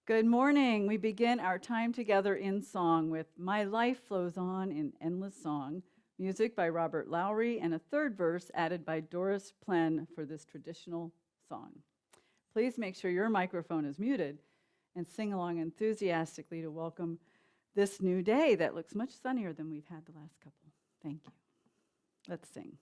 Good morning. We begin our time together in song with My Life Flows On in Endless Song, music by Robert Lowry, and a third verse added by Doris Plen for this traditional song. Please make sure your microphone is muted and sing along enthusiastically to welcome this new day that looks much sunnier than we've had the last couple. Thank you. Let's sing.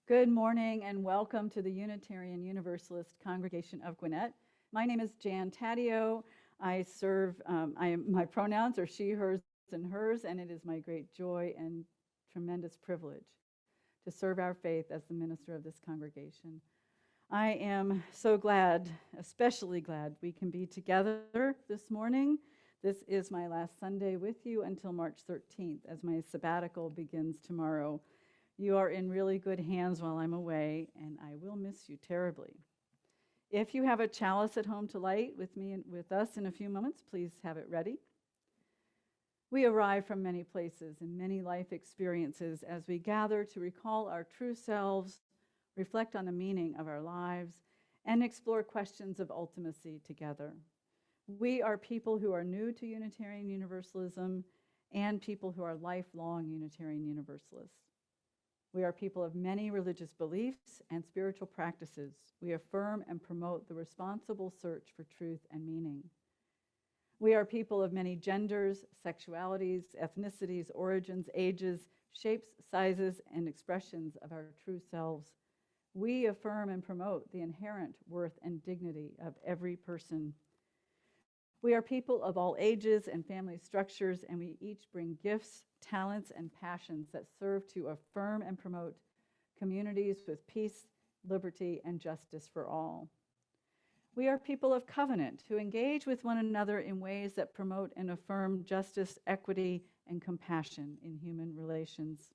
Good morning and welcome to the Unitarian Universalist Congregation of Gwinnett. My name is Jan Taddeo. My pronouns are she, hers, and hers, and it is my great joy and tremendous privilege to serve our faith as the minister of this congregation. I am so glad, especially glad, we can be together this morning. This is my last Sunday with you until March 13th, as my sabbatical begins tomorrow. You are in really good hands while I'm away, and I will miss you terribly. If you have a chalice at home to light with me and with us in a few moments, please have it ready. We arrive from many places and many life experiences as we gather to recall our true selves, reflect on the meaning of our lives, and explore questions of ultimacy together. We are people who are new to Unitarian Universalism and people who are lifelong Unitarian Universalists. We are people of many religious beliefs and spiritual practices. We affirm and promote the responsible search for truth and meaning. We are people of many genders, sexualities, ethnicities, origins, ages, shapes, sizes, and expressions of our true selves. We affirm and promote the inherent worth and dignity of every person. We are people of all ages and family structures, and we each bring gifts, talents, and passions that serve to affirm and promote communities with peace, liberty, and justice for all. We are people of covenant who engage with one another in ways that promote and affirm justice, equity, and compassion in human relations.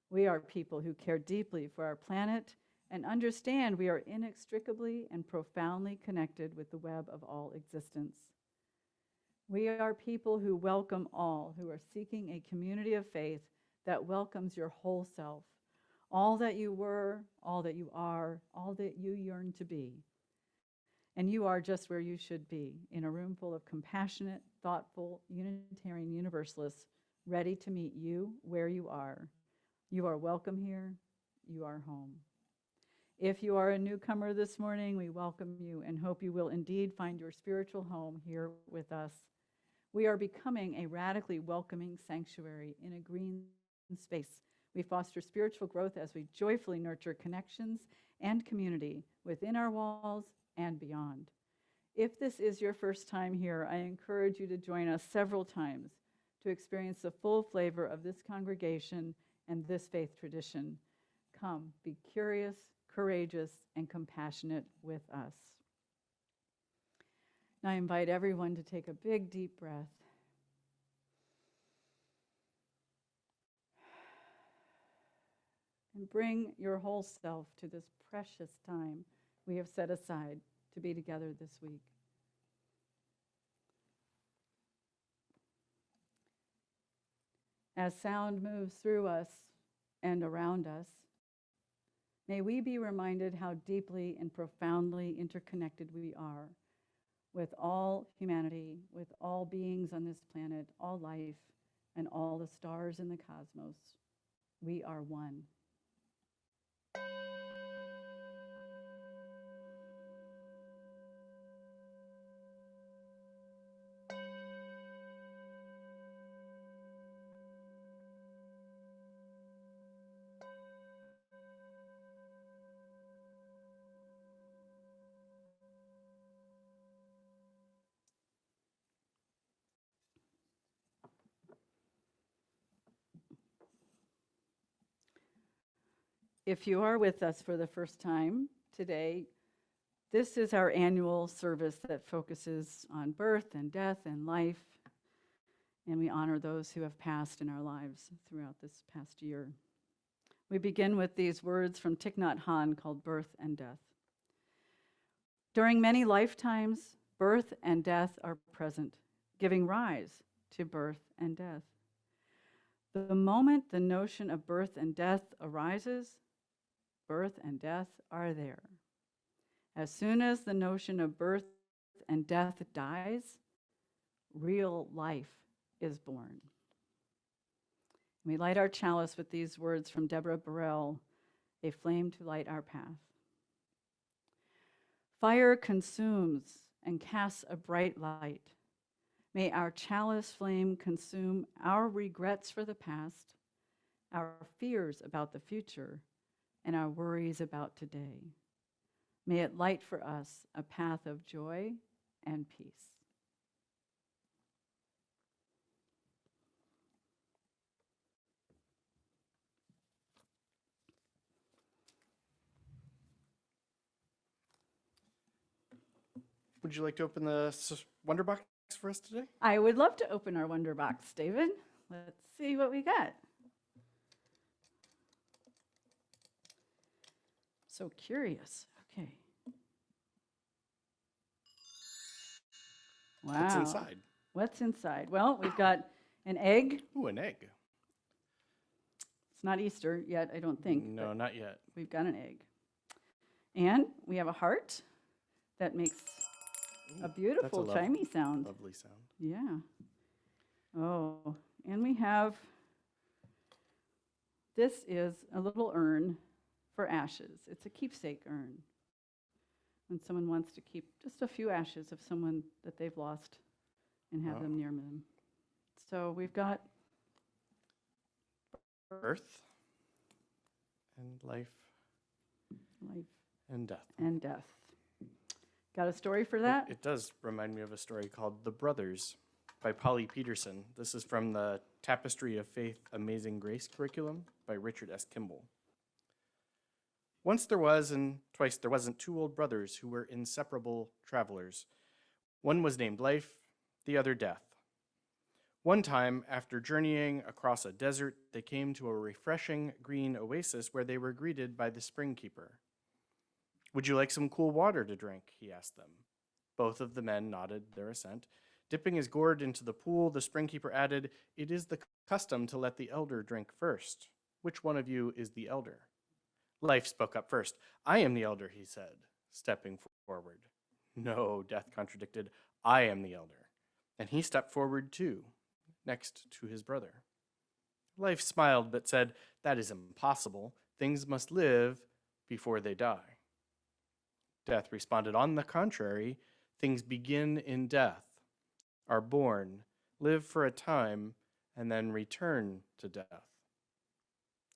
We are people who care deeply for our planet and understand we are inextricably and profoundly connected with the web of all existence. We are people who welcome all who are seeking a community of faith that welcomes your whole self, all that you were, all that you are, all that you yearn to be. And you are just where you should be, in a room full of compassionate, thoughtful, Unitarian Universalists, ready to meet you where you are. You are welcome here. You are home. If you are a newcomer this morning, we welcome you and hope you will indeed find your spiritual home here with us. We are becoming a radically welcoming sanctuary in a green space. We foster spiritual growth as we joyfully nurture connections and community within our walls and beyond. If this is your first time here, I encourage you to join us several times to experience the full flavor of this congregation and this faith tradition. Come, be curious, courageous, and compassionate with us. Now I invite everyone to take a big, deep breath. And bring your whole self to this precious time we have set aside to be together this week. As sound moves through us and around us, may we be reminded how deeply and profoundly interconnected we are with all humanity, with all beings on this planet, all life, and all the stars in the cosmos. We are one. If you are with us for the first time today, this is our annual service that focuses on birth and death and life, and we honor those who have passed in our lives throughout this past year. We begin with these words from Thich Nhat Hanh called Birth and Death. During many lifetimes, birth and death are present, giving rise to birth and death. The moment the notion of birth and death arises, birth and death are there. As soon as the notion of birth and death dies, real life is born. We light our chalice with these words from Deborah Burrell, a flame to light our path. Fire consumes and casts a bright light. May our chalice flame consume our regrets for the past, our fears about the future, and our worries about today. May it light for us a path of joy and peace. Would you like to open the Wonder Box for us today? I would love to open our Wonder Box, David. Let's see what we got. So curious. Okay. Wow. What's inside? What's inside? Well, we've got an egg. Ooh, an egg. It's not Easter yet, I don't think. No, not yet. We've got an egg. And we have a heart that makes a beautiful chimey sound. Lovely sound. Yeah. Oh, and we have, this is a little urn for ashes. It's a keepsake urn. When someone wants to keep just a few ashes of someone that they've lost and have them near them. So we've got birth and life and death. And death. Got a story for that? It does remind me of a story called The Brothers by Paulie Peterson. This is from the Tapestry of Faith Amazing Grace curriculum by Richard S. Kimball. Once there was, and twice there wasn't, two old brothers who were inseparable travelers. One was named Life, the other Death. One time, after journeying across a desert, they came to a refreshing green oasis where they were greeted by the spring keeper. "Would you like some cool water to drink?" he asked them. Both of the men nodded their assent. Dipping his gourd into the pool, the spring keeper added, "It is the custom to let the elder drink first. Which one of you is the elder?" Life spoke up first. "I am the elder," he said, stepping forward. "No," Death contradicted, "I am the elder." And he stepped forward too, next to his brother. Life smiled but said, "That is impossible. Things must live before they die." Death responded, "On the contrary, things begin in death, are born, live for a time, and then return to death.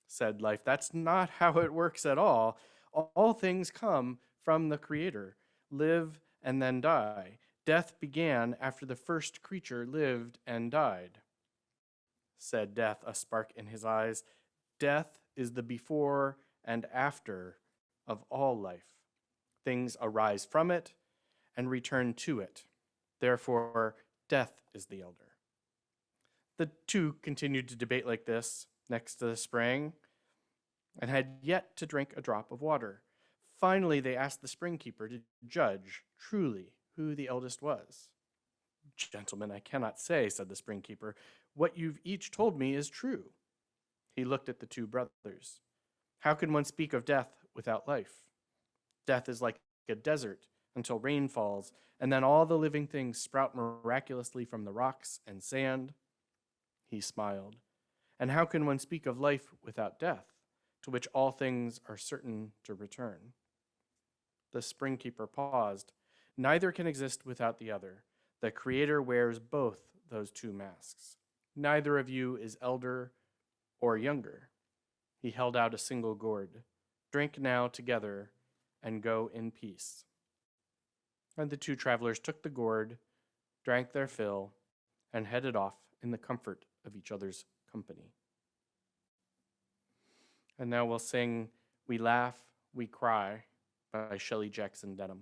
Said Life, that's not how it works at all. All things come from the Creator, live and then die. Death began after the first creature lived and died. Said Death, a spark in his eyes, death is the before and after of all life. Things arise from it and return to it. Therefore, death is the elder. The two continued to debate like this next to the spring and had yet to drink a drop of water. Finally, they asked the spring keeper to judge truly who the eldest was. Gentlemen, I cannot say, said the spring keeper. What you've each told me is true. He looked at the two brothers. How can one speak of death without life? Death is like a desert until rain falls, and then all the living things sprout miraculously from the rocks and sand. He smiled. And how can one speak of life without death, to which all things are certain to return? The spring keeper paused. Neither can exist without the other. The Creator wears both those two masks. Neither of you is elder or younger. He held out a single gourd. Drink now together and go in peace. And the two travelers took the gourd, drank their fill, and headed off in the comfort of each other's company. And now we'll sing We Laugh, We Cry by Shelley Jackson Denham.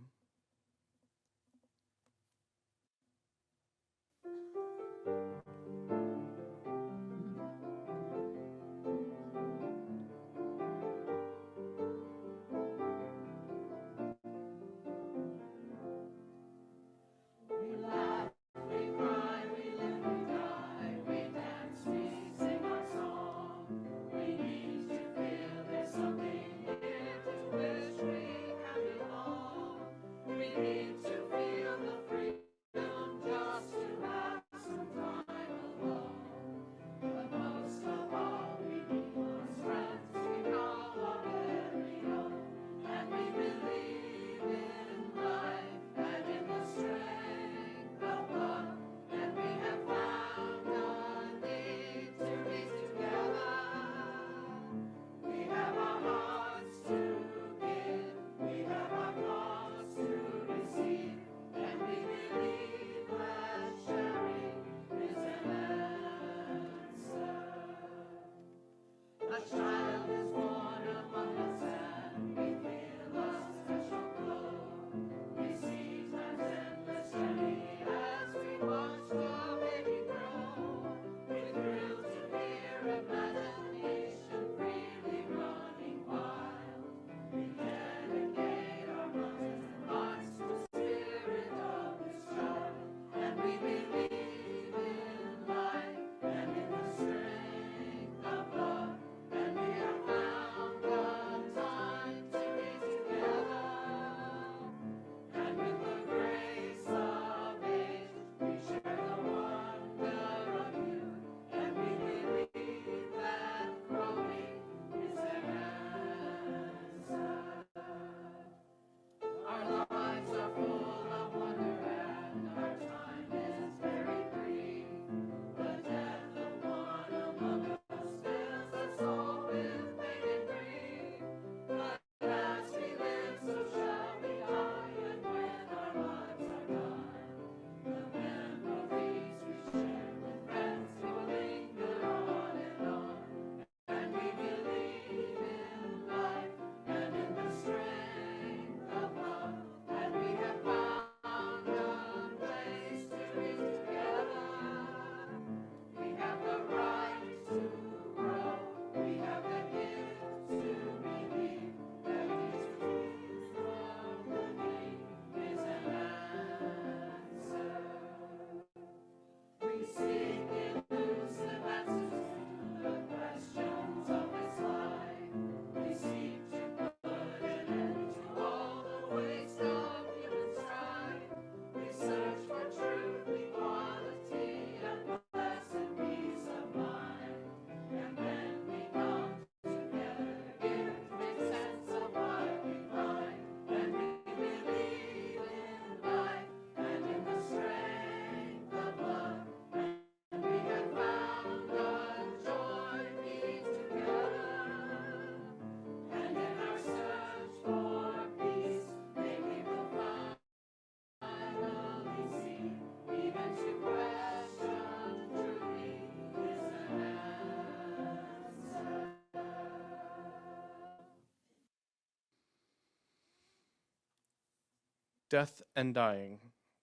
Death and Dying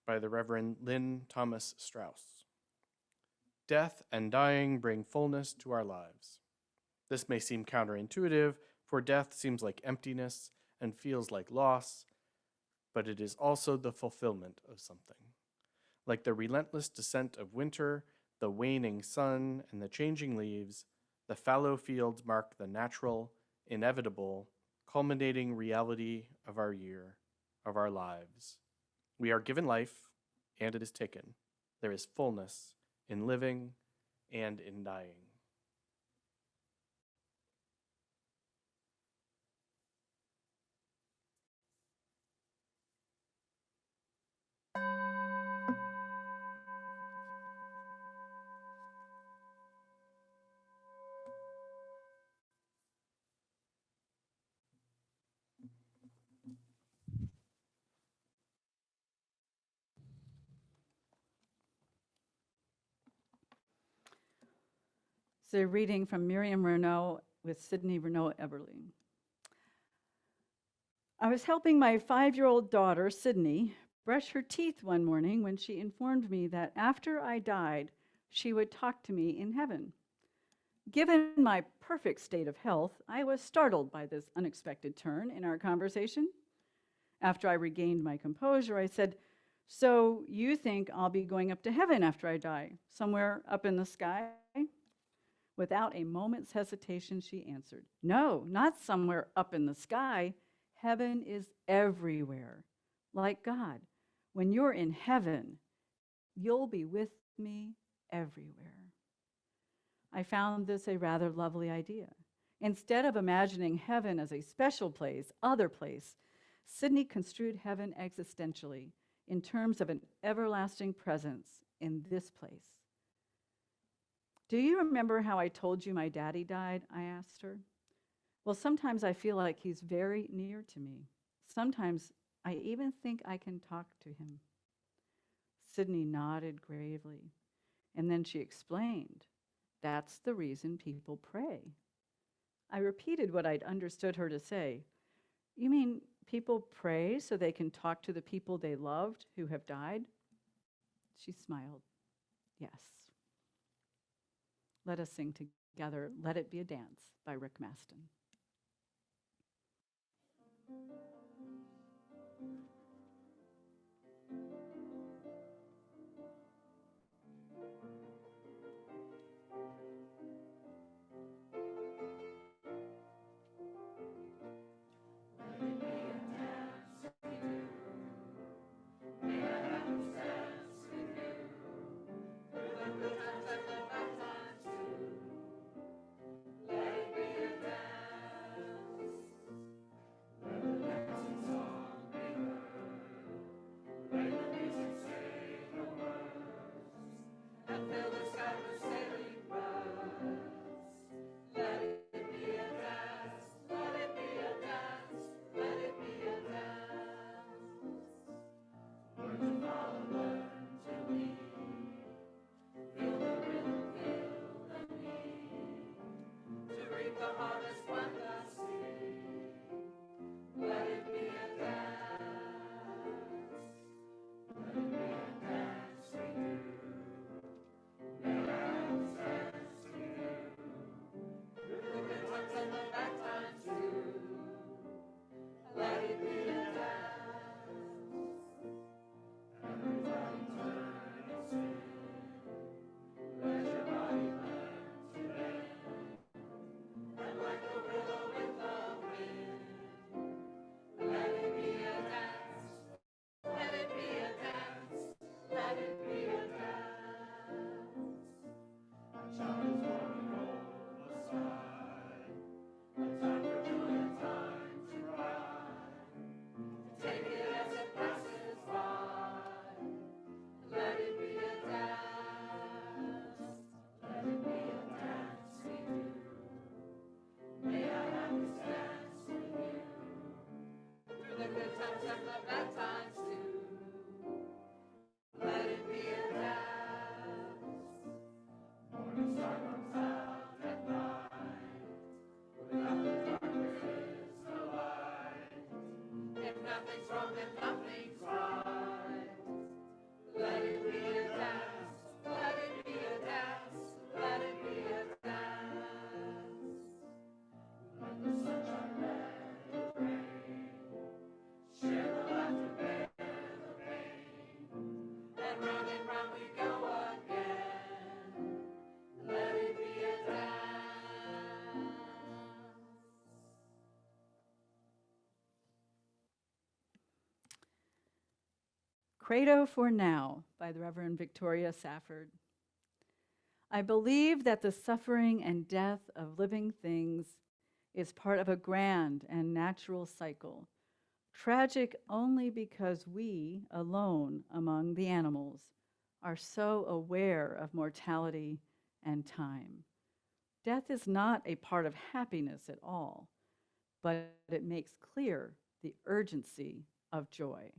by the Reverend Lynn Thomas Strauss. Death and dying bring fullness to our lives. This may seem counterintuitive, for death seems like emptiness and feels like loss, but it is also the fulfillment of something. Like the relentless descent of winter, the waning sun, and the changing leaves, the fallow fields mark the natural, inevitable, culminating reality of our year, of our lives. We are given life, and it is taken. There is fullness in living and in dying. So, reading from Miriam Renault with Sydney Renault Eberly. I was helping my 5-year-old daughter, Sydney, brush her teeth one morning when she informed me that after I died, she would talk to me in heaven. Given my perfect state of health, I was startled by this unexpected turn in our conversation. After I regained my composure, I said, "So you think I'll be going up to heaven after I die, somewhere up in the sky?" Without a moment's hesitation, she answered, "No, not somewhere up in the sky. Heaven is everywhere, like God. When you're in heaven, you'll be with me everywhere." I found this a rather lovely idea. Instead of imagining heaven as a special place, other place, Sydney construed heaven existentially in terms of an everlasting presence in this place. "Do you remember how I told you my daddy died?" I asked her. "Well, sometimes I feel like he's very near to me. Sometimes I even think I can talk to him." Sydney nodded gravely, and then she explained, "That's the reason people pray." I repeated what I'd understood her to say. "You mean people pray so they can talk to the people they loved who have died?" She smiled. "Yes." Let us sing together, "Let It Be a Dance" by Rick Maston. Credo for Now by the Reverend Victoria Safford. I believe that the suffering and death of living things is part of a grand and natural cycle, tragic only because we, alone among the animals, are so aware of mortality and time. Death is not a part of happiness at all, but it makes clear the urgency of joy.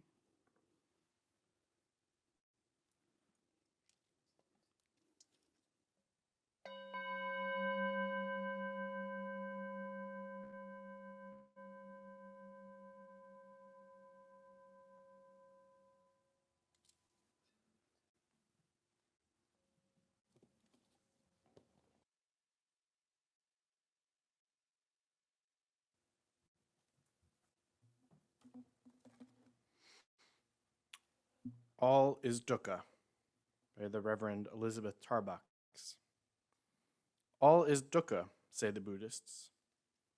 All is dukkha by the Reverend Elizabeth Tarbox. All is dukkha, say the Buddhists.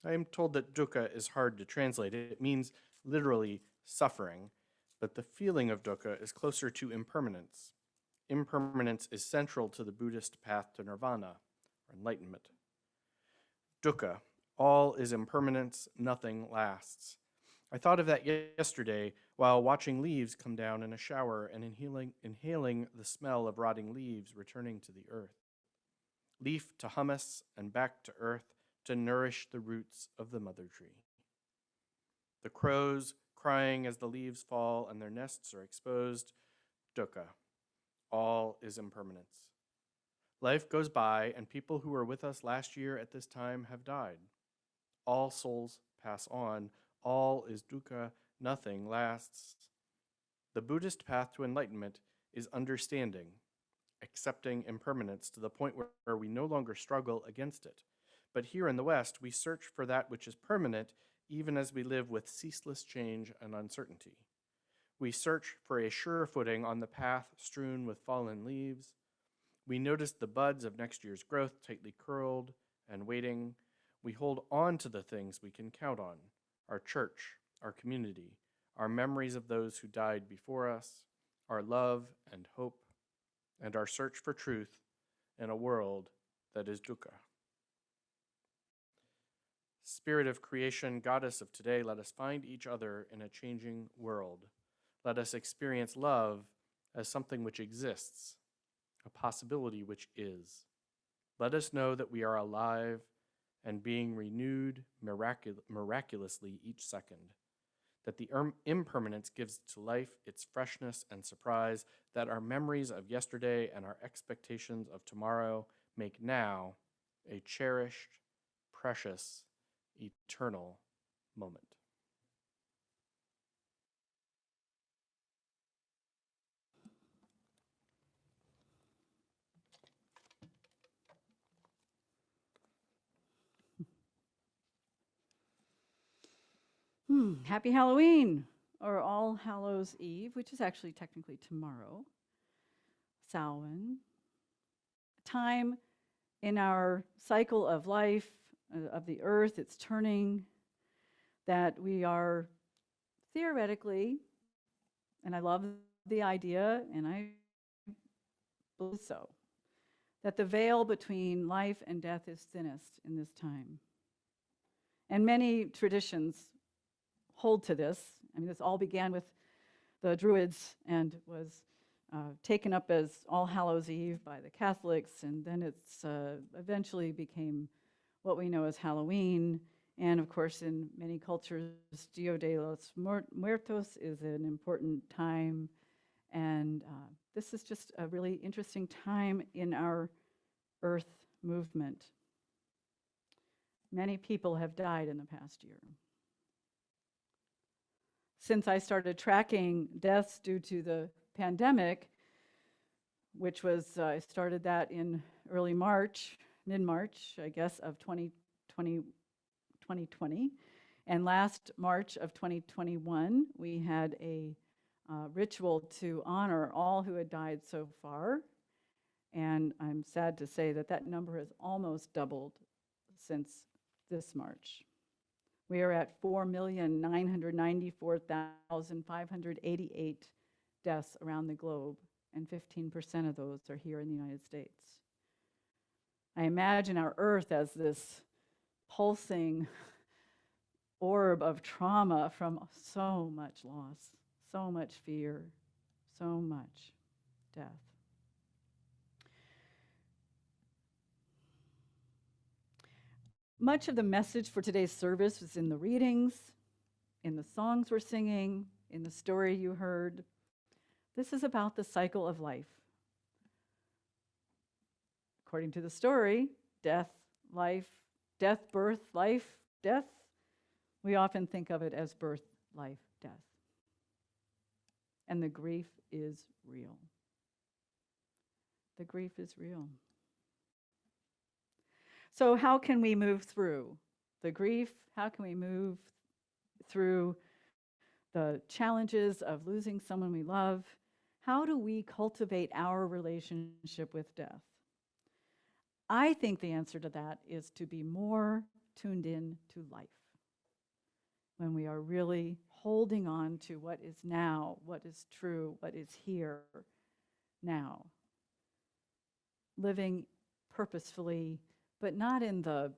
I am told that dukkha is hard to translate. It means literally suffering, but the feeling of dukkha is closer to impermanence. Impermanence is central to the Buddhist path to nirvana, or enlightenment. Dukkha, all is impermanence, nothing lasts. I thought of that yesterday while watching leaves come down in a shower and inhaling the smell of rotting leaves returning to the earth. Leaf to humus and back to earth to nourish the roots of the mother tree. The crows crying as the leaves fall and their nests are exposed. Dukkha. All is impermanence. Life goes by and people who were with us last year at this time have died. All souls pass on. All is dukkha. Nothing lasts. The Buddhist path to enlightenment is understanding, accepting impermanence to the point where we no longer struggle against it. But here in the West, we search for that which is permanent even as we live with ceaseless change and uncertainty. We search for a sure footing on the path strewn with fallen leaves. We notice the buds of next year's growth tightly curled and waiting. We hold on to the things we can count on, our church, our community, our memories of those who died before us, our love and hope, and our search for truth in a world that is dukkha. Spirit of creation, goddess of today, let us find each other in a changing world. Let us experience love as something which exists, a possibility which is. Let us know that we are alive and being renewed miraculously each second, that the impermanence gives to life its freshness and surprise, that our memories of yesterday and our expectations of tomorrow make now a cherished, precious, eternal moment. Happy Halloween, or All Hallows Eve, which is actually technically tomorrow. Samhain, time in our cycle of life, of the earth, it's turning, that we are theoretically, and I love the idea, and I believe so, that the veil between life and death is thinnest in this time. And many traditions hold to this. I mean, this all began with the Druids and was taken up as All Hallows Eve by the Catholics, and then it's eventually became what we know as Halloween. And of course, in many cultures, Dia de los Muertos is an important time. And this is just a really interesting time in our Earth movement. Many people have died in the past year. Since I started tracking deaths due to the pandemic, which was, I started that in early March, mid-March, I guess, of 2020. And last March of 2021, we had a ritual to honor all who had died so far. And I'm sad to say that that number has almost doubled since this March. We are at 4,994,588 deaths around the globe, and 15% of those are here in the United States. I imagine our earth as this pulsing orb of trauma from so much loss, so much fear, so much death. Much of the message for today's service was in the readings, in the songs we're singing, in the story you heard. This is about the cycle of life. According to the story, death, life, death, birth, life, death. We often think of it as birth, life, death. And the grief is real. The grief is real. So how can we move through the grief? How can we move through the challenges of losing someone we love? How do we cultivate our relationship with death? I think the answer to that is to be more tuned in to life. When we are really holding on to what is now, what is true, what is here now. Living purposefully, but not in the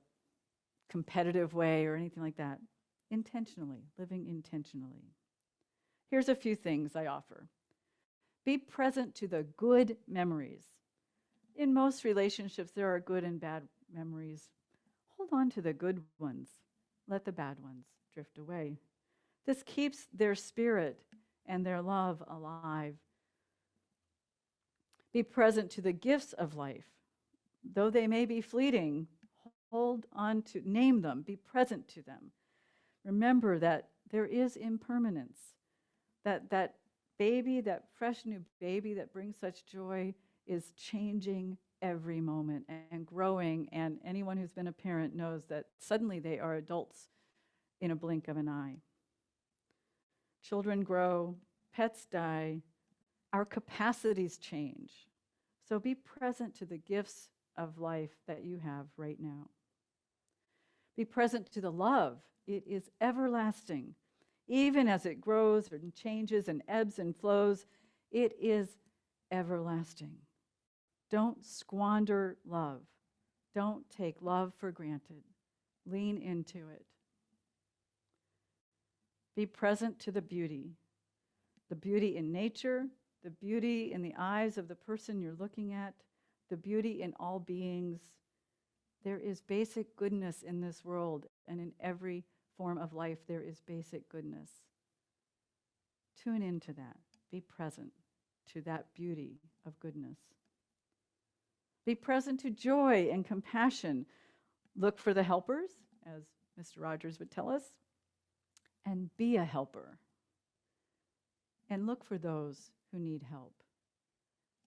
competitive way or anything like that. Intentionally, living intentionally. Here's a few things I offer. Be present to the good memories. In most relationships, there are good and bad memories. Hold on to the good ones. Let the bad ones drift away. This keeps their spirit and their love alive. Be present to the gifts of life. Though they may be fleeting, hold on to, name them, be present to them. Remember that there is impermanence, that baby, that fresh new baby that brings such joy is changing every moment and growing, and anyone who's been a parent knows that suddenly they are adults in a blink of an eye. Children grow, pets die, our capacities change. So be present to the gifts of life that you have right now. Be present to the love. It is everlasting. Even as it grows and changes and ebbs and flows, it is everlasting. Don't squander love. Don't take love for granted. Lean into it. Be present to the beauty in nature, the beauty in the eyes of the person you're looking at, the beauty in all beings. There is basic goodness in this world, and in every form of life, there is basic goodness. Tune into that. Be present to that beauty of goodness. Be present to joy and compassion. Look for the helpers, as Mr. Rogers would tell us, and be a helper. And look for those who need help.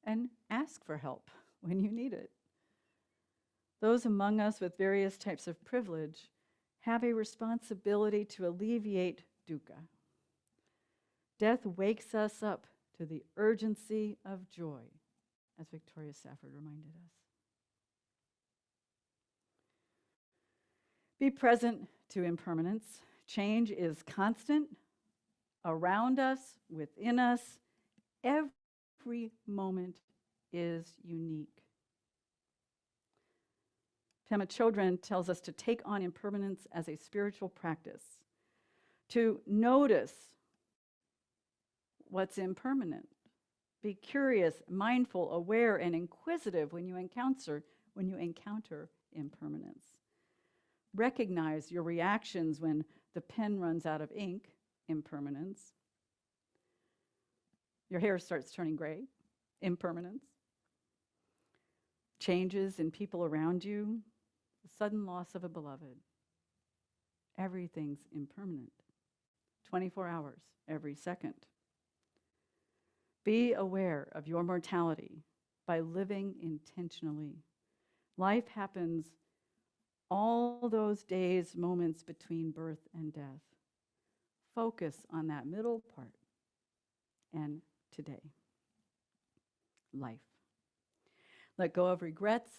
And ask for help when you need it. Those among us with various types of privilege have a responsibility to alleviate dukkha. Death wakes us up to the urgency of joy, as Victoria Safford reminded us. Be present to impermanence. Change is constant, around us, within us. Every moment is unique. Pema Chodron tells us to take on impermanence as a spiritual practice, to notice what's impermanent. Be curious, mindful, aware, and inquisitive when you encounter impermanence. Recognize your reactions when the pen runs out of ink, impermanence. Your hair starts turning gray, impermanence. Changes in people around you, the sudden loss of a beloved. Everything's impermanent. 24 hours, every second. Be aware of your mortality by living intentionally. Life happens all those days, moments between birth and death. Focus on that middle part and today. Life. Let go of regrets,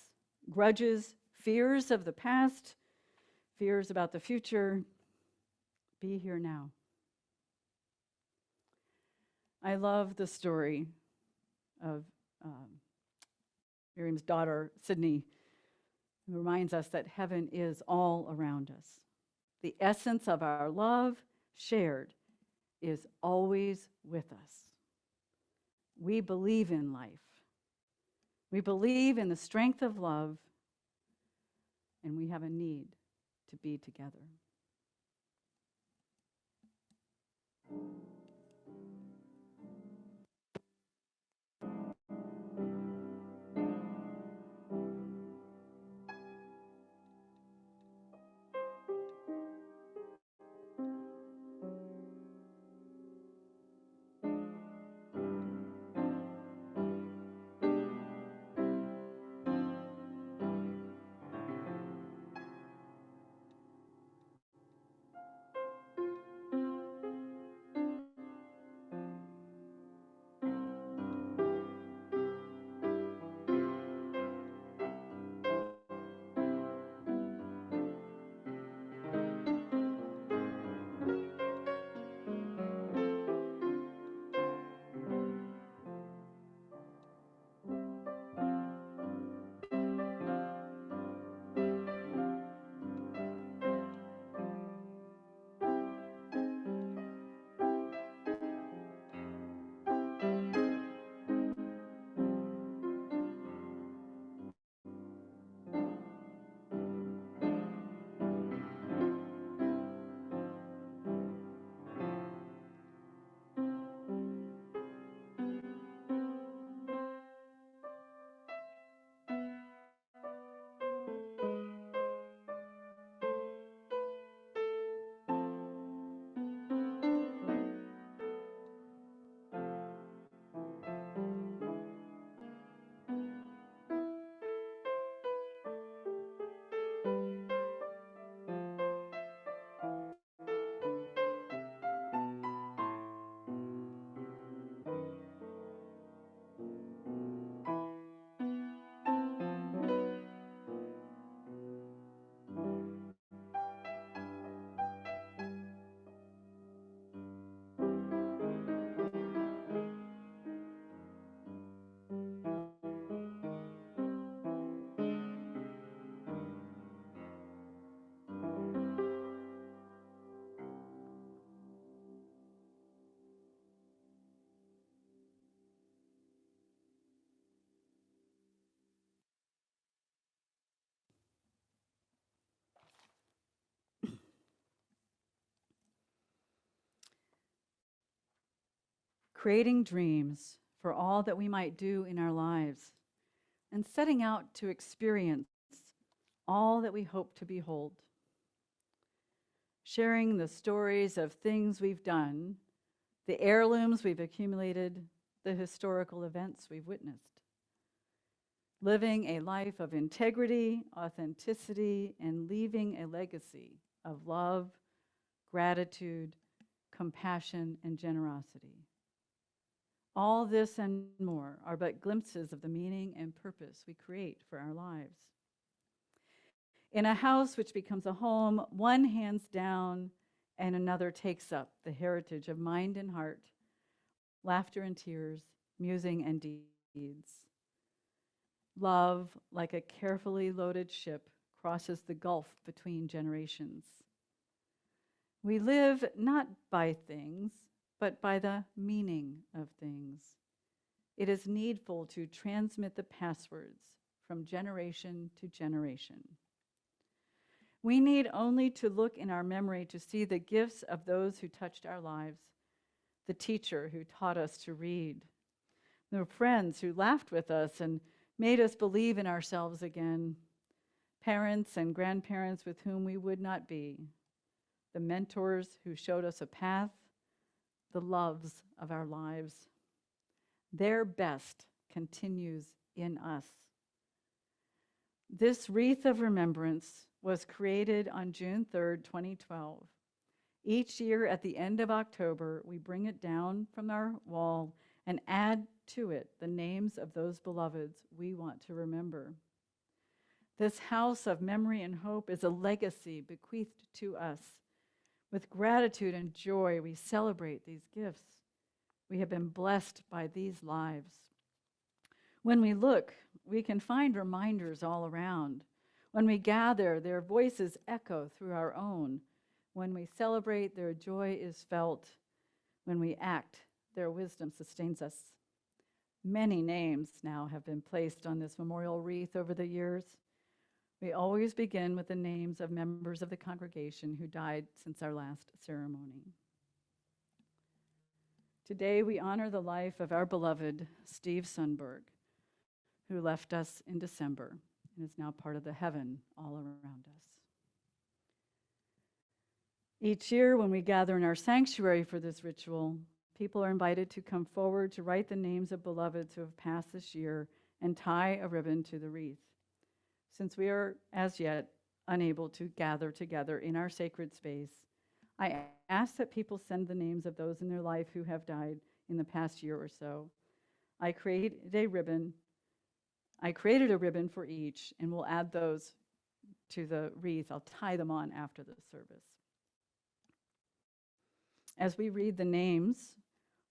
grudges, fears of the past, fears about the future. Be here now. I love the story of Miriam's daughter, Sydney, who reminds us that heaven is all around us. The essence of our love shared is always with us. We believe in life. We believe in the strength of love, and we have a need to be together. Creating dreams for all that we might do in our lives, and setting out to experience all that we hope to behold. Sharing the stories of things we've done, the heirlooms we've accumulated, the historical events we've witnessed. Living a life of integrity, authenticity, and leaving a legacy of love, gratitude, compassion, and generosity. All this and more are but glimpses of the meaning and purpose we create for our lives. In a house which becomes a home, one hands down and another takes up the heritage of mind and heart, laughter and tears, musing and deeds. Love, like a carefully loaded ship, crosses the gulf between generations. We live not by things, but by the meaning of things. It is needful to transmit the passwords from generation to generation. We need only to look in our memory to see the gifts of those who touched our lives, the teacher who taught us to read, the friends who laughed with us and made us believe in ourselves again, parents and grandparents with whom we would not be, the mentors who showed us a path, the loves of our lives. Their best continues in us. This wreath of remembrance was created on June 3rd, 2012. Each year at the end of October, we bring it down from our wall and add to it the names of those beloveds we want to remember. This house of memory and hope is a legacy bequeathed to us. With gratitude and joy, we celebrate these gifts. We have been blessed by these lives. When we look, we can find reminders all around. When we gather, their voices echo through our own. When we celebrate, their joy is felt. When we act, their wisdom sustains us. Many names now have been placed on this memorial wreath over the years. We always begin with the names of members of the congregation who died since our last ceremony. Today, we honor the life of our beloved Steve Sundberg, who left us in December and is now part of the heaven all around us. Each year, when we gather in our sanctuary for this ritual, people are invited to come forward to write the names of beloveds who have passed this year and tie a ribbon to the wreath. Since we are, as yet, unable to gather together in our sacred space, I ask that people send the names of those in their life who have died in the past year or so. I created a ribbon for each, and we'll add those to the wreath. I'll tie them on after the service. As we read the names,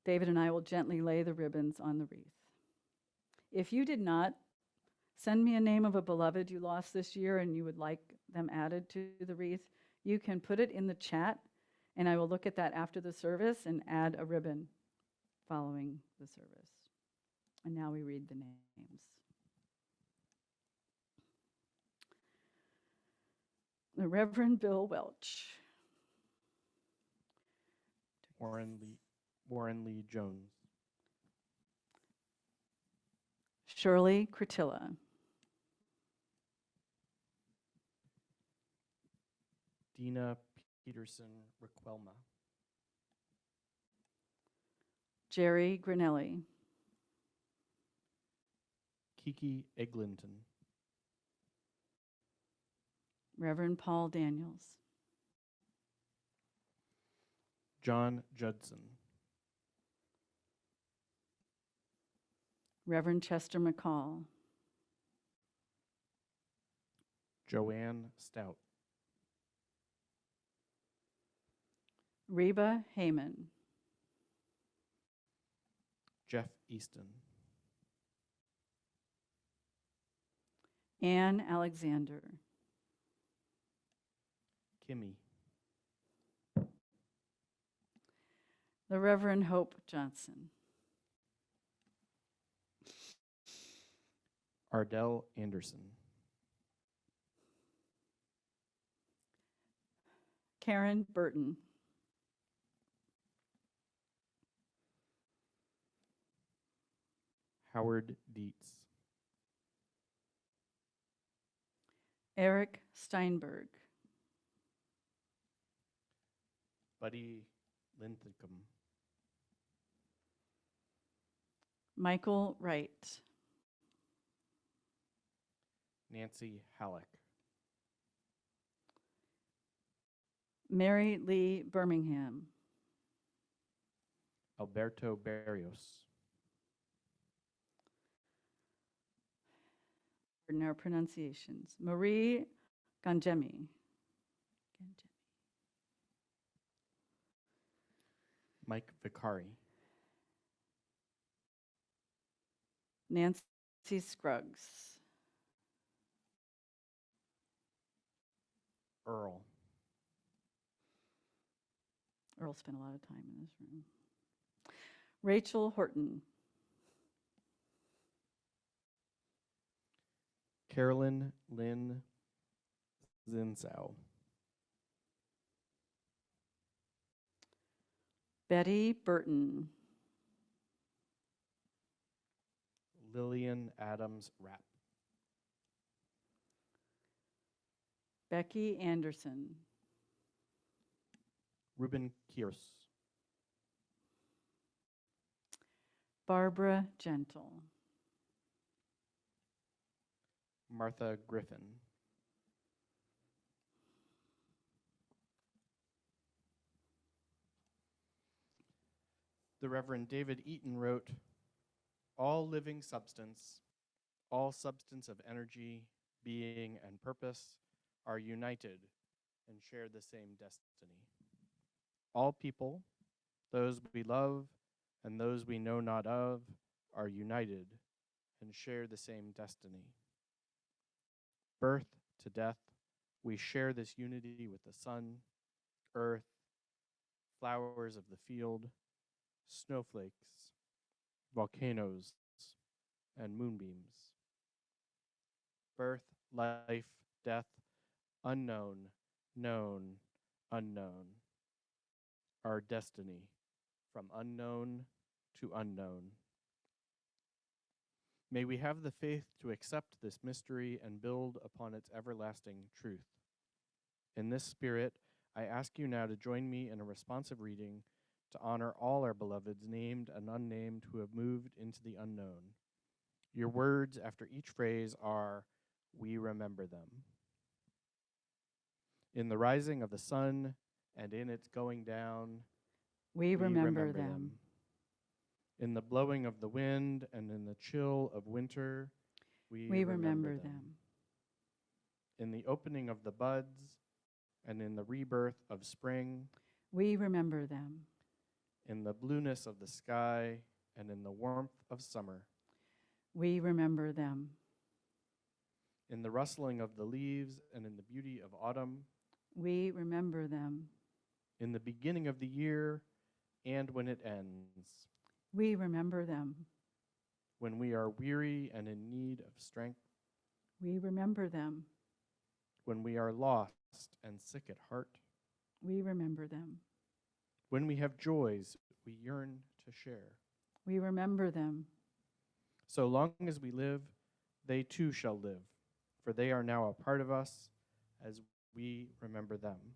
David and I will gently lay the ribbons on the wreath. If you did not send me a name of a beloved you lost this year and you would like them added to the wreath, you can put it in the chat, and I will look at that after the service and add a ribbon following the service. And now we read the names. The Reverend Bill Welch. Warren Lee Jones. Shirley Cretilla. Dina Peterson Requelma. Jerry Grinelli. Kiki Eglinton. Reverend Paul Daniels. John Judson. Reverend Chester McCall. Joanne Stout. Reba Heyman. Jeff Easton. Ann Alexander. Kimmy. The Reverend Hope Johnson. Ardell Anderson. Karen Burton. Howard Dietz. Eric Steinberg. Buddy Linthicum. Michael Wright. Nancy Halleck. Mary Lee Birmingham. Alberto Barrios. In our pronunciations. Marie Ganjemi. Mike Vicari. Nancy Scruggs. Earl. Earl spent a lot of time in this room. Rachel Horton. Carolyn Lynn Zinsow. Betty Burton. Lillian Adams Rapp. Becky Anderson. Ruben Kierce. Barbara Gentle. Martha Griffin. The Reverend David Eaton wrote, "All living substance, all substance of energy, being, and purpose are united and share the same destiny. All people, those we love and those we know not of are united and share the same destiny. Birth to death, we share this unity with the sun, earth, flowers of the field, snowflakes, volcanoes, and moonbeams. Birth, life, death, unknown, known, unknown. Our destiny, from unknown to unknown. May we have the faith to accept this mystery and build upon its everlasting truth. In this spirit, I ask you now to join me in a responsive reading to honor all our beloveds, named and unnamed, who have moved into the unknown. Your words after each phrase are, "We remember them." In the rising of the sun and in its going down, We remember them. In the blowing of the wind and in the chill of winter, We remember them. In the opening of the buds and in the rebirth of spring, We remember them. in the blueness of the sky and in the warmth of summer, We remember them. in the rustling of the leaves and in the beauty of autumn, We remember them. in the beginning of the year and when it ends, We remember them. when we are weary and in need of strength, We remember them. when we are lost and sick at heart, We remember them. when we have joys we yearn to share. We remember them. So long as we live, they too shall live, for they are now a part of us as we remember them.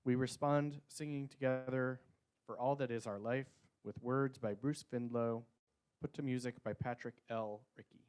We respond singing together For All That Is Our Life, with words by Bruce Findlow, put to music by Patrick L. Rickey.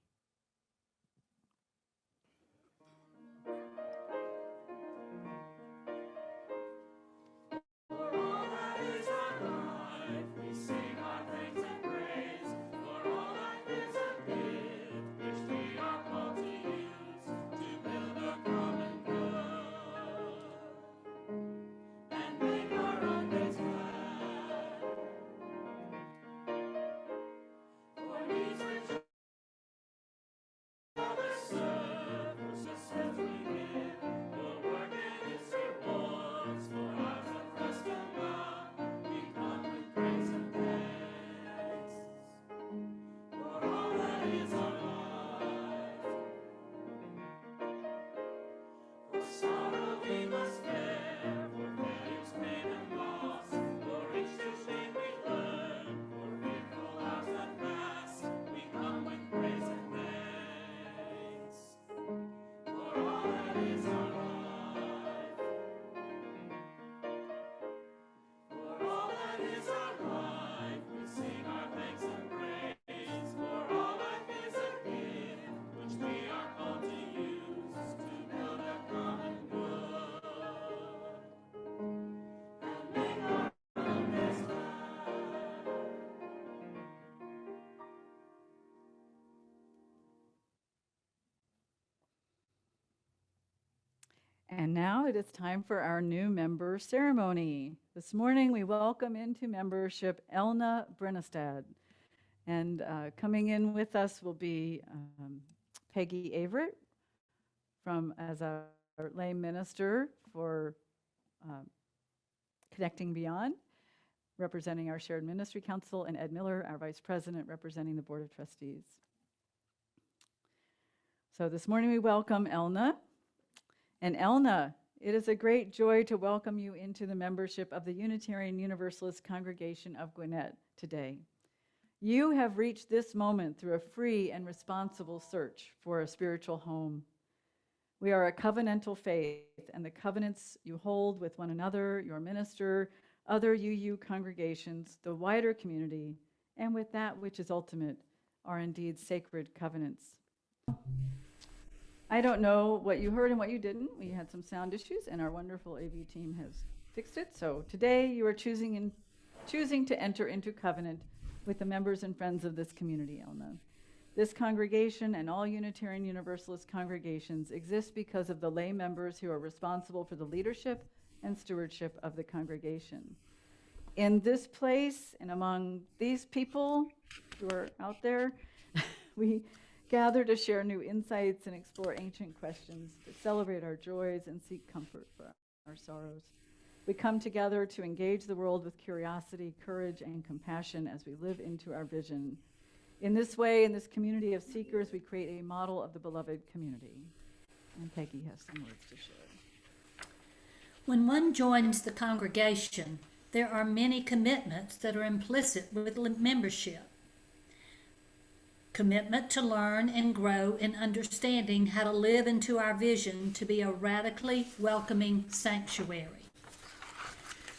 And now it is time for our new member ceremony. This morning we welcome into membership Elna Brennestad. And coming in with us will be Peggy Averett as our lay minister for Connecting Beyond, representing our Shared Ministry Council, and Ed Miller, our vice president, representing the Board of Trustees. So this morning we welcome Elna. And Elna, it is a great joy to welcome you into the membership of the Unitarian Universalist Congregation of Gwinnett today. You have reached this moment through a free and responsible search for a spiritual home. We are a covenantal faith, and the covenants you hold with one another, your minister, other UU congregations, the wider community, and with that which is ultimate, are indeed sacred covenants. I don't know what you heard and what you didn't. We had some sound issues, and our wonderful AV team has fixed it. So today you are choosing to enter into covenant with the members and friends of this community, Elna. This congregation and all Unitarian Universalist congregations exist because of the lay members who are responsible for the leadership and stewardship of the congregation. in this place and among these people who are out there, we gather to share new insights and explore ancient questions, to celebrate our joys and seek comfort for our sorrows. We come together to engage the world with curiosity, courage, and compassion as we live into our vision. In this way, in this community of seekers, we create a model of the beloved community. And Peggy has some words to share. When one joins the congregation, there are many commitments that are implicit with membership. Commitment to learn and grow in understanding how to live into our vision to be a radically welcoming sanctuary.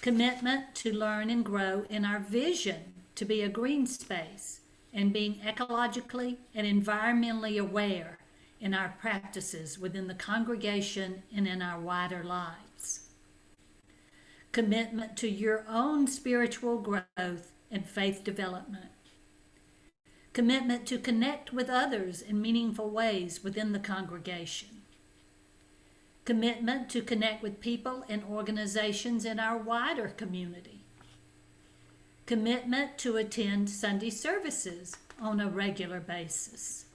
Commitment to learn and grow in our vision to be a green space and being ecologically and environmentally aware in our practices within the congregation and in our wider lives. Commitment to your own spiritual growth and faith development. Commitment to connect with others in meaningful ways within the congregation. Commitment to connect with people and organizations in our wider community. Commitment to attend Sunday services on a regular basis.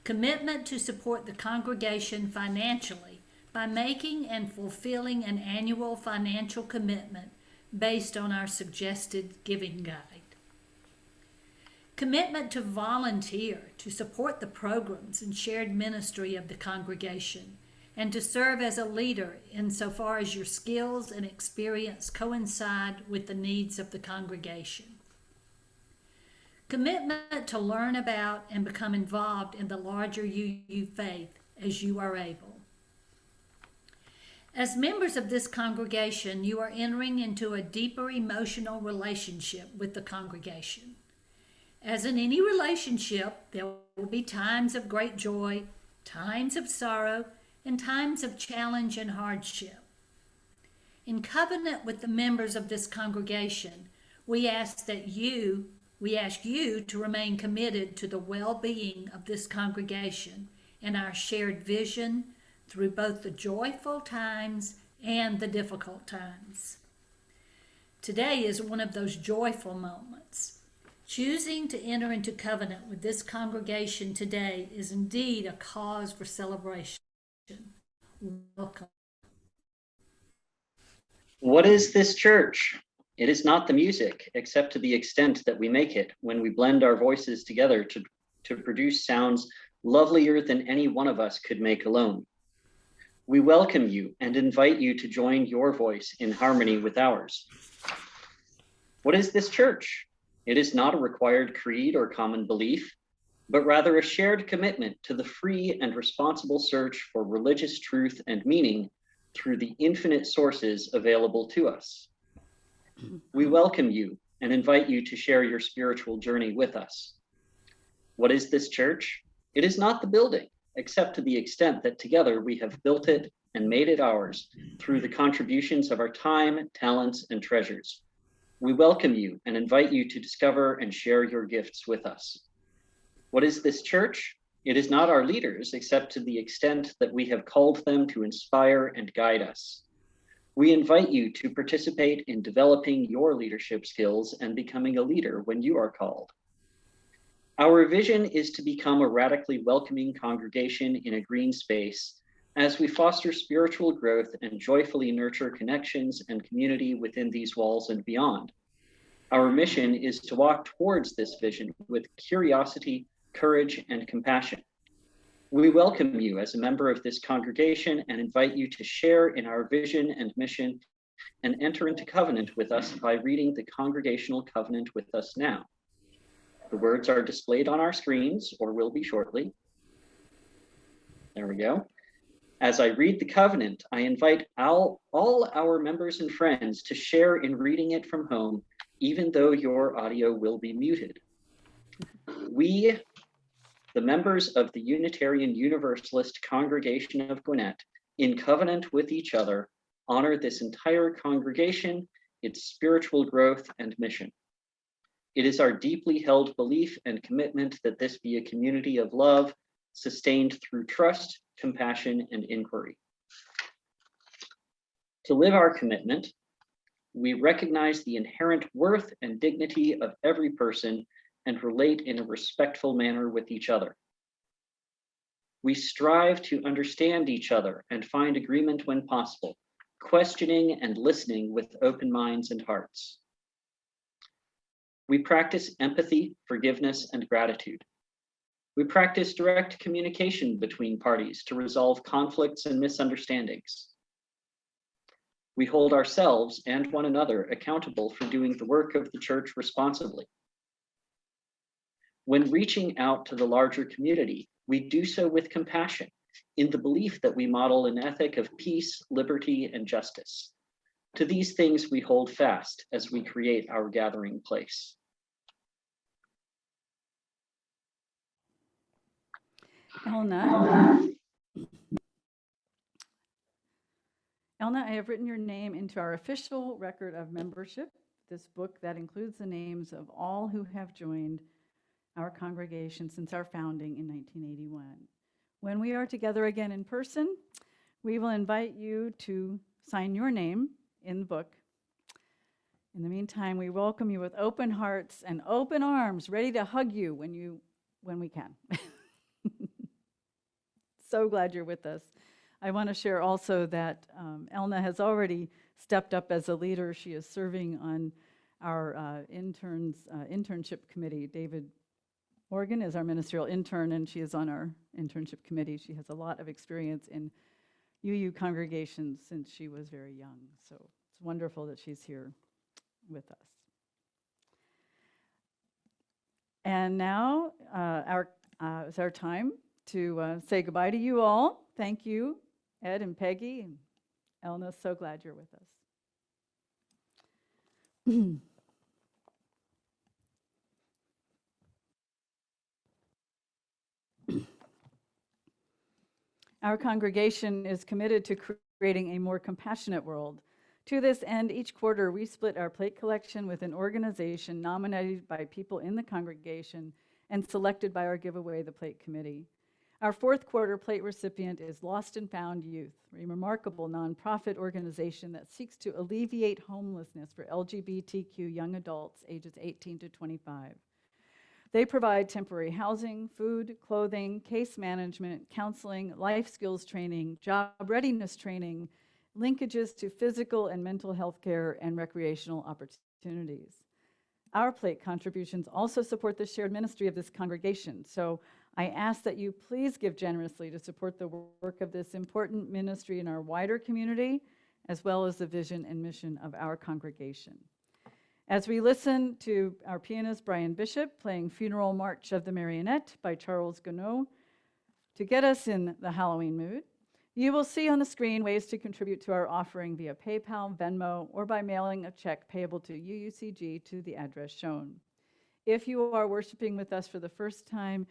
Commitment to support the congregation financially by making and fulfilling an annual financial commitment based on our suggested giving guide. Commitment to volunteer to support the programs and shared ministry of the congregation and to serve as a leader insofar as your skills and experience coincide with the needs of the congregation. Commitment to learn about and become involved in the larger UU faith as you are able. As members of this congregation, you are entering into a deeper emotional relationship with the congregation. As in any relationship, there will be times of great joy, times of sorrow, and times of challenge and hardship. In covenant with the members of this congregation, we ask you to remain committed to the well-being of this congregation and our shared vision through both the joyful times and the difficult times. Today is one of those joyful moments. Choosing to enter into covenant with this congregation today is indeed a cause for celebration. Welcome. What is this church? It is not the music, except to the extent that we make it when we blend our voices together to produce sounds lovelier than any one of us could make alone. We welcome you and invite you to join your voice in harmony with ours. What is this church? It is not a required creed or common belief, but rather a shared commitment to the free and responsible search for religious truth and meaning through the infinite sources available to us. We welcome you and invite you to share your spiritual journey with us. What is this church? It is not the building, except to the extent that together we have built it and made it ours through the contributions of our time, talents, and treasures. We welcome you and invite you to discover and share your gifts with us. What is this church? It is not our leaders, except to the extent that we have called them to inspire and guide us. We invite you to participate in developing your leadership skills and becoming a leader when you are called. Our vision is to become a radically welcoming congregation in a green space as we foster spiritual growth and joyfully nurture connections and community within these walls and beyond. Our mission is to walk towards this vision with curiosity, courage, and compassion. We welcome you as a member of this congregation and invite you to share in our vision and mission and enter into covenant with us by reading the Congregational Covenant with us now. The words are displayed on our screens, or will be shortly. There we go. As I read the covenant, I invite all our members and friends to share in reading it from home, even though your audio will be muted. We, the members of the Unitarian Universalist Congregation of Gwinnett, in covenant with each other, honor this entire congregation, its spiritual growth and mission. It is our deeply held belief and commitment that this be a community of love, sustained through trust, compassion, and inquiry. To live our commitment, We recognize the inherent worth and dignity of every person and relate in a respectful manner with each other. We strive to understand each other and find agreement when possible, questioning and listening with open minds and hearts. We practice empathy, forgiveness, and gratitude. We practice direct communication between parties to resolve conflicts and misunderstandings. We hold ourselves and one another accountable for doing the work of the church responsibly. When reaching out to the larger community, we do so with compassion, in the belief that we model an ethic of peace, liberty, and justice. To these things we hold fast as we create our gathering place. Elna, I have written your name into our official record of membership, this book that includes the names of all who have joined our congregation since our founding in 1981. When we are together again in person, we will invite you to sign your name in the book. In the meantime, we welcome you with open hearts and open arms, ready to hug you when we can. So glad you're with us. I want to share also that Elna has already stepped up as a leader. She is serving on our internship committee. David Morgan is our ministerial intern, and she is on our internship committee. She has a lot of experience in UU congregations since she was very young. So it's wonderful that she's here with us. And now it's our time to say goodbye to you all. Thank you, Ed and Peggy and Elna. So glad you're with us. Our congregation is committed to creating a more compassionate world. To this end, each quarter we split our plate collection with an organization nominated by people in the congregation and selected by our Giveaway the Plate Committee. Our fourth quarter plate recipient is Lost and Found Youth, a remarkable nonprofit organization that seeks to alleviate homelessness for LGBTQ young adults ages 18 to 25. They provide temporary housing, food, clothing, case management, counseling, life skills training, job readiness training, linkages to physical and mental health care, and recreational opportunities. Our plate contributions also support the shared ministry of this congregation. So I ask that you please give generously to support the work of this important ministry in our wider community, as well as the vision and mission of our congregation. As we listen to our pianist Brian Bishop playing Funeral March of the Marionette by Charles Gounod to get us in the Halloween mood, you will see on the screen ways to contribute to our offering via PayPal, Venmo, or by mailing a check payable to UUCG to the address shown. If you are worshiping with us for the first time,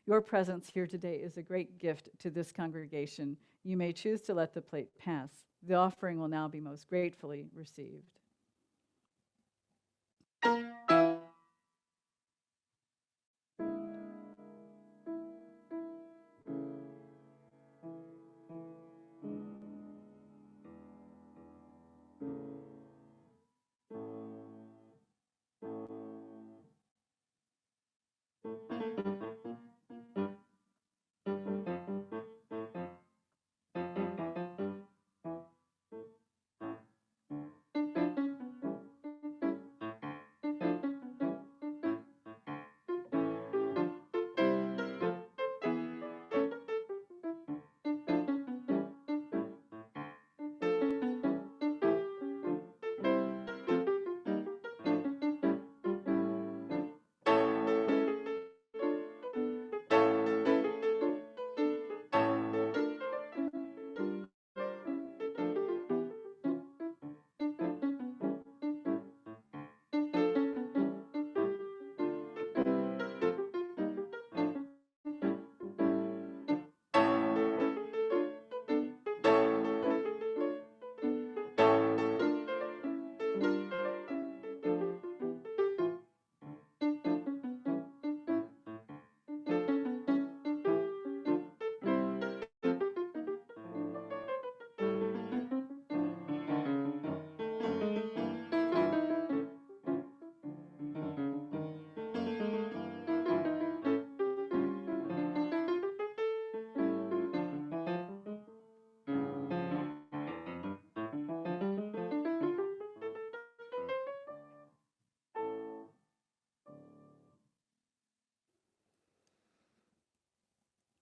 your presence here today is a great gift to this congregation. You may choose to let the plate pass. The offering will now be most gratefully received.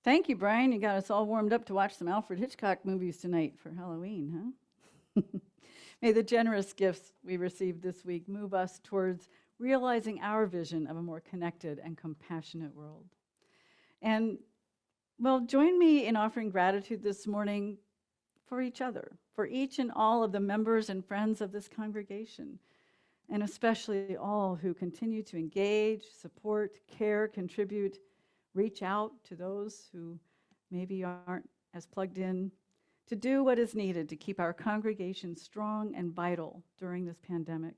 Thank you, Brian. You got us all warmed up to watch some Alfred Hitchcock movies tonight for Halloween, huh? May the generous gifts we received this week move us towards realizing our vision of a more connected and compassionate world. And, well, join me in offering gratitude this morning for each other, for each and all of the members and friends of this congregation, and especially all who continue to engage, support, care, contribute, reach out to those who maybe aren't as plugged in, to do what is needed to keep our congregation strong and vital during this pandemic.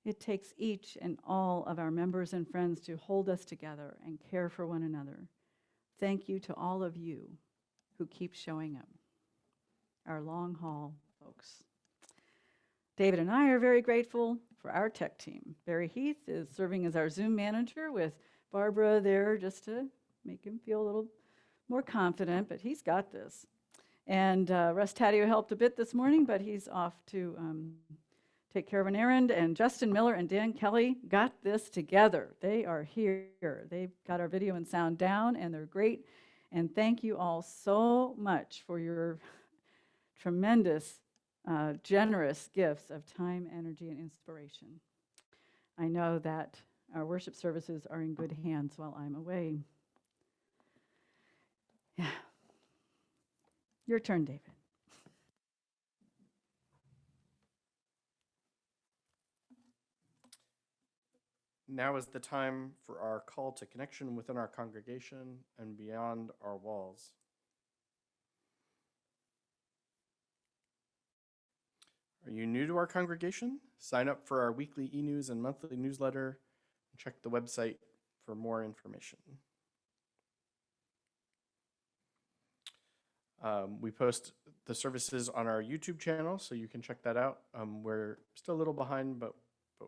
It takes each and all of our members and friends to hold us together and care for one another. Thank you to all of you who keep showing up, our long haul folks. David and I are very grateful for our tech team. Barry Heath is serving as our Zoom manager with Barbara there just to make him feel a little more confident, but he's got this. And Russ Taddeo helped a bit this morning, but he's off to take care of an errand. And Justin Miller and Dan Kelly got this together. They are here. They've got our video and sound down, and they're great. And thank you all so much for your tremendous, generous gifts of time, energy, and inspiration. I know that our worship services are in good hands while I'm away. Yeah. Your turn, David. Now is the time for our call to connection within our congregation and beyond our walls. Are you new to our congregation? Sign up for our weekly e-news and monthly newsletter and check the website for more information. We post the services on our YouTube channel, so you can check that out. We're still a little behind, but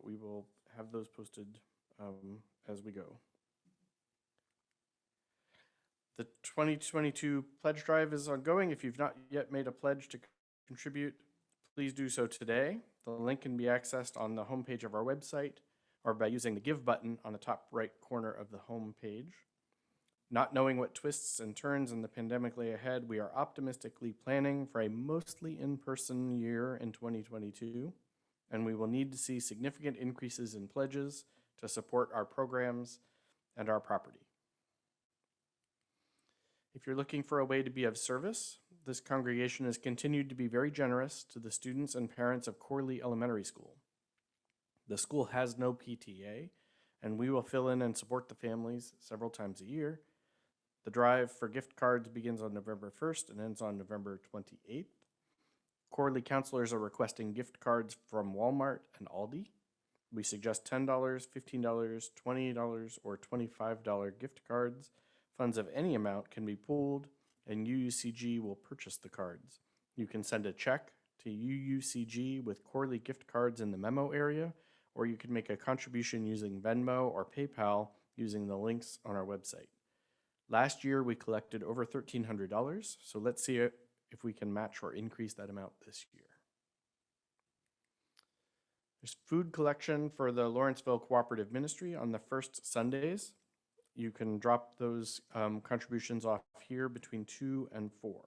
we will have those posted as we go. The 2022 pledge drive is ongoing. If you've not yet made a pledge to contribute, please do so today. The link can be accessed on the homepage of our website or by using the Give button on the top right corner of the home page. Not knowing what twists and turns in the pandemic lay ahead, we are optimistically planning for a mostly in-person year in 2022, and we will need to see significant increases in pledges to support our programs and our property. If you're looking for a way to be of service, this congregation has continued to be very generous to the students and parents of Corley Elementary School. The school has no PTA, and we will fill in and support the families several times a year. The drive for gift cards begins on November 1st and ends on November 28th. Corley counselors are requesting gift cards from Walmart and Aldi. We suggest $10, $15, $20, or $25 gift cards. Funds of any amount can be pooled, and UUCG will purchase the cards. You can send a check to UUCG with Corley gift cards in the memo area, or you can make a contribution using Venmo or PayPal using the links on our website. Last year, we collected over $1,300, so let's see if we can match or increase that amount this year. There's food collection for the Lawrenceville Cooperative Ministry on the first Sundays. You can drop those contributions off here between 2 and 4.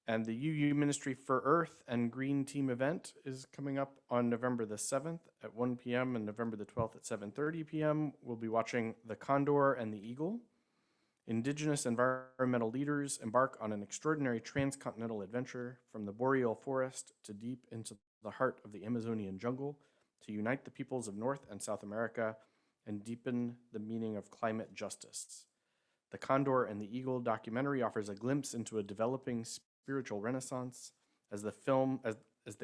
And the UU Ministry for Earth and Green Team event is coming up on November the 7th at 1 p.m. and November the 12th at 7:30 p.m. We'll be watching the Condor and the Eagle. Indigenous environmental leaders embark on an extraordinary transcontinental adventure from the boreal forest to deep into the heart of the Amazonian jungle to unite the peoples of North and South America and deepen the meaning of climate justice. The Condor and the Eagle documentary offers a glimpse into a developing spiritual renaissance as they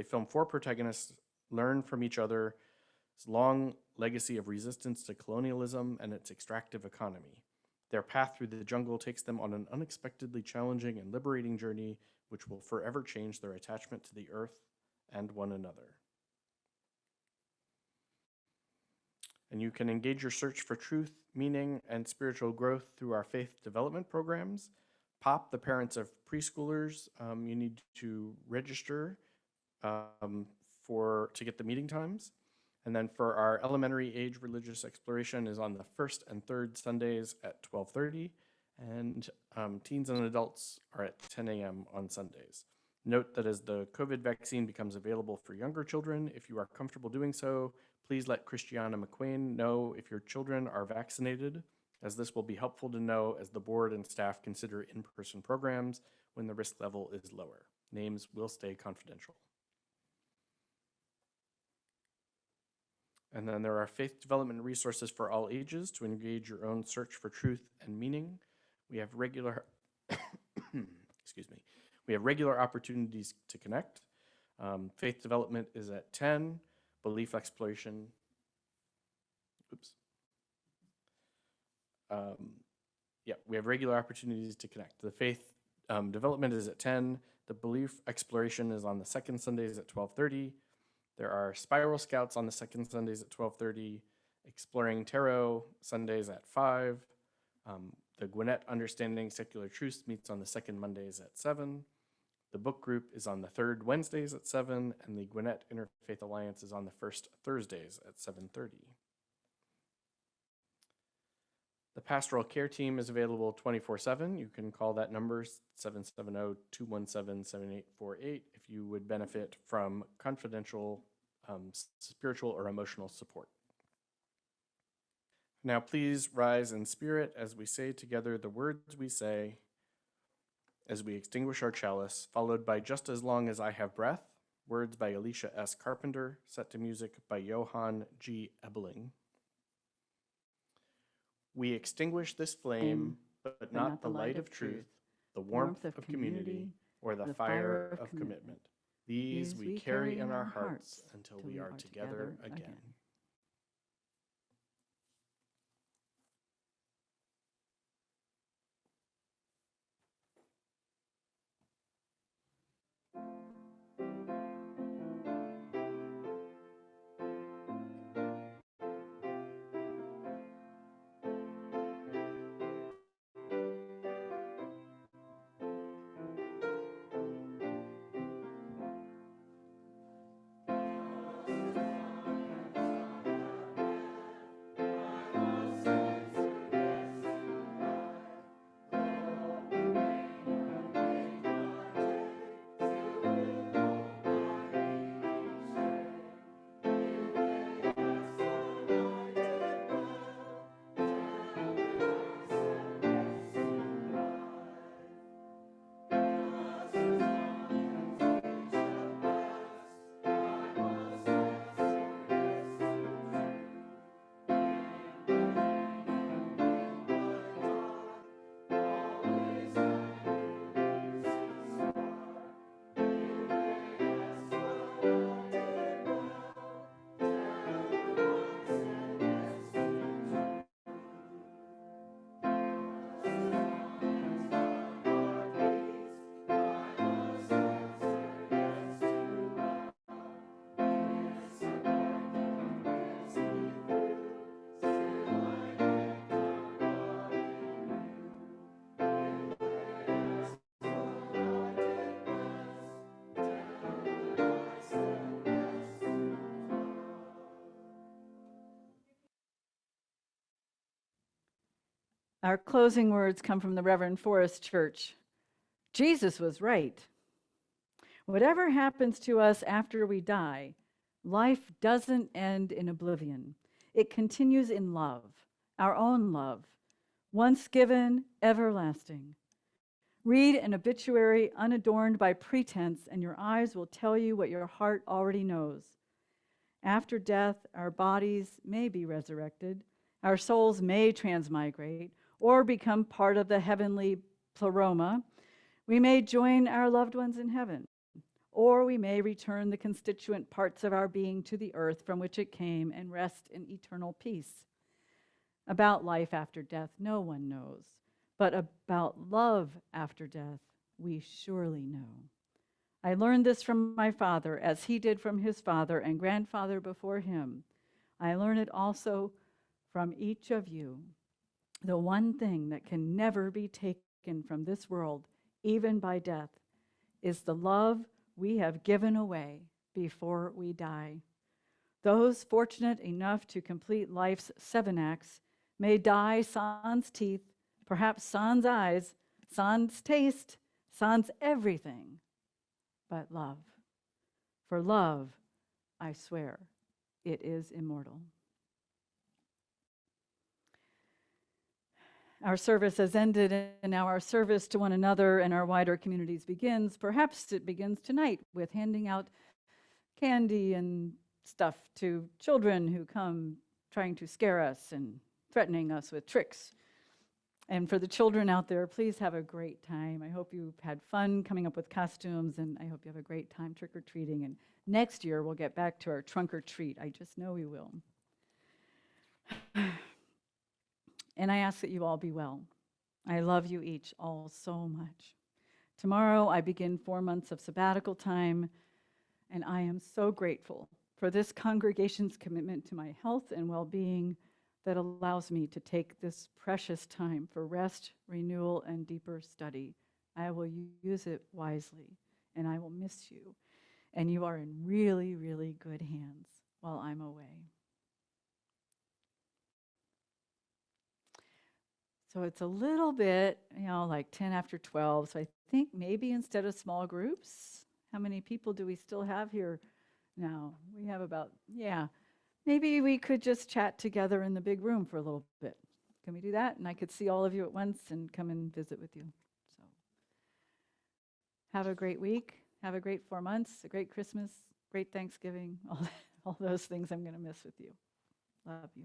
film 4 protagonists learn from each other's long legacy of resistance to colonialism and its extractive economy. Their path through the jungle takes them on an unexpectedly challenging and liberating journey which will forever change their attachment to the earth and one another. And you can engage your search for truth, meaning, and spiritual growth through our faith development programs. POP, the parents of preschoolers, you need to register to get the meeting times. And then for our elementary age religious exploration is on the first and third Sundays at 12:30, and teens and adults are at 10 a.m. on Sundays. Note that as the COVID vaccine becomes available for younger children, if you are comfortable doing so, please let Christiana McQueen know if your children are vaccinated, as this will be helpful to know as the board and staff consider in-person programs when the risk level is lower. Names will stay confidential. And then there are faith development resources for all ages to engage your own search for truth and meaning. We have regular, excuse me, we have regular opportunities to connect. Faith development is at 10, belief exploration, we have regular opportunities to connect. The faith development is at 10, the belief exploration is on the second Sundays at 12:30. There are Spiral Scouts on the second Sundays at 12:30, Exploring Tarot Sundays at 5. The Gwinnett Understanding Secular Truths meets on the second Mondays at 7. The book group is on the third Wednesdays at 7, and the Gwinnett Interfaith Alliance is on the first Thursdays at 7:30. The pastoral care team is available 24/7. You can call that number 770-217-7848 if you would benefit from confidential spiritual or emotional support. Now please rise in spirit as we say together the words we say as we extinguish our chalice, followed by Just as Long as I Have Breath, words by Alicia S. Carpenter, set to music by Johann G. Ebeling. We extinguish this flame, but not the light of truth, the warmth of community, or the fire of commitment. These we carry in our hearts until we are together again. Our closing words come from the Reverend Forest Church. Jesus was right. Whatever happens to us after we die, life doesn't end in oblivion. It continues in love, our own love, once given, everlasting. Read an obituary unadorned by pretense, and your eyes will tell you what your heart already knows. After death, our bodies may be resurrected, our souls may transmigrate, or become part of the heavenly pleroma. We may join our loved ones in heaven, or we may return the constituent parts of our being to the earth from which it came and rest in eternal peace. About life after death, no one knows, but about love after death, we surely know. I learned this from my father, as he did from his father and grandfather before him. I learn it also from each of you. The one thing that can never be taken from this world, even by death, is the love we have given away before we die. Those fortunate enough to complete life's 7 acts may dye sans teeth, perhaps sans eyes, sans taste, sans everything, but love. For love, I swear, it is immortal. Our service has ended, and now our service to one another and our wider communities begins. Perhaps it begins tonight with handing out candy and stuff to children who come trying to scare us and threatening us with tricks. And for the children out there, please have a great time. I hope you've had fun coming up with costumes, and I hope you have a great time trick-or-treating. And next year, we'll get back to our trunk-or-treat. I just know we will. And I ask that you all be well. I love you each all so much. Tomorrow, I begin 4 months of sabbatical time, and I am so grateful for this congregation's commitment to my health and well-being that allows me to take this precious time for rest, renewal, and deeper study. I will use it wisely, and I will miss you. And you are in really, really good hands while I'm away. So it's a little bit, like 10 after 12. So I think maybe instead of small groups, how many people do we still have here now? We have about, maybe we could just chat together in the big room for a little bit. Can we do that? And I could see all of you at once and come and visit with you. So have a great week. Have a great 4 months, a great Christmas, great Thanksgiving, all those things I'm going to miss with you. Love you.